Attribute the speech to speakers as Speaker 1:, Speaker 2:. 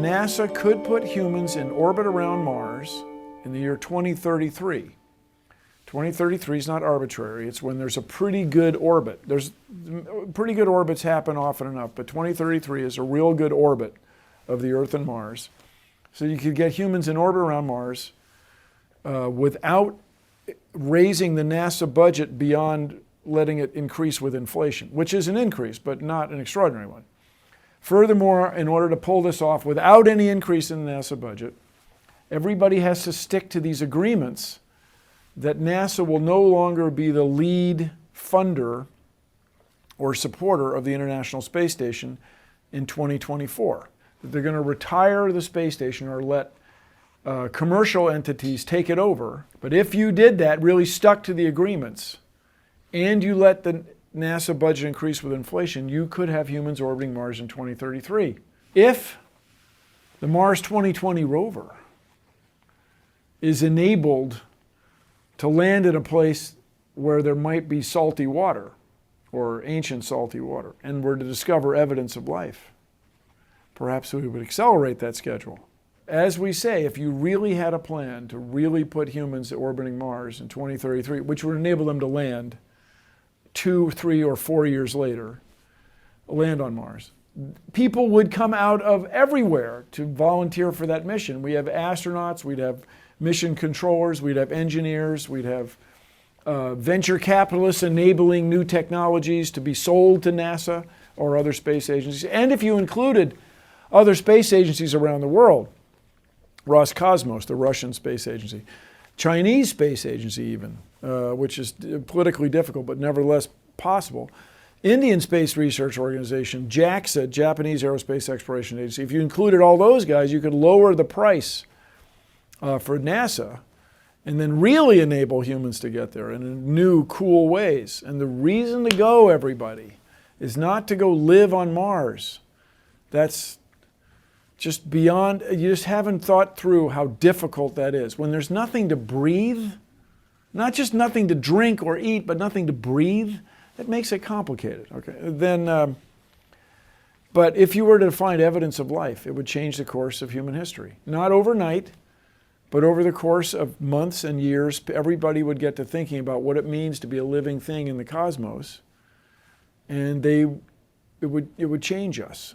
Speaker 1: NASA could put humans in orbit around Mars in the year 2033. 2033 is not arbitrary. It's when there's a pretty good orbit. Pretty good orbits happen often enough, but 2033 is a real good orbit of the Earth and Mars. So you could get humans in orbit around Mars without raising the NASA budget beyond letting it increase with inflation, which is an increase, but not an extraordinary one. Furthermore, in order to pull this off without any increase in the NASA budget, everybody has to stick to these agreements that NASA will no longer be the lead funder or supporter of the International Space Station in 2024. That they're going to retire the space station or let commercial entities take it over. But if you did that, really stuck to the agreements, and you let the NASA budget increase with inflation, you could have humans orbiting Mars in 2033. If the Mars 2020 rover is enabled to land in a place where there might be salty water or ancient salty water and were to discover evidence of life, perhaps we would accelerate that schedule. As we say, if you really had a plan to really put humans orbiting Mars in 2033, which would enable them to land 2, 3, or 4 years later, land on Mars, people would come out of everywhere to volunteer for that mission. We have astronauts, we'd have mission controllers, we'd have engineers, we'd have venture capitalists enabling new technologies to be sold to NASA or other space agencies. And if you included other space agencies around the world, Roscosmos, the Russian space agency, Chinese space agency even, which is politically difficult but nevertheless possible, Indian Space Research Organization, JAXA, Japanese Aerospace Exploration Agency. If you included all those guys, you could lower the price for NASA and then really enable humans to get there in new, cool ways. And the reason to go, everybody, is not to go live on Mars. That's just beyond, you just haven't thought through how difficult that is. When there's nothing to breathe, not just nothing to drink or eat, but nothing to breathe, that makes it complicated. Okay, then, but if you were to find evidence of life, it would change the course of human history. Not overnight, but over the course of months and years, everybody would get to thinking about what it means to be a living thing in the cosmos, and it would change us.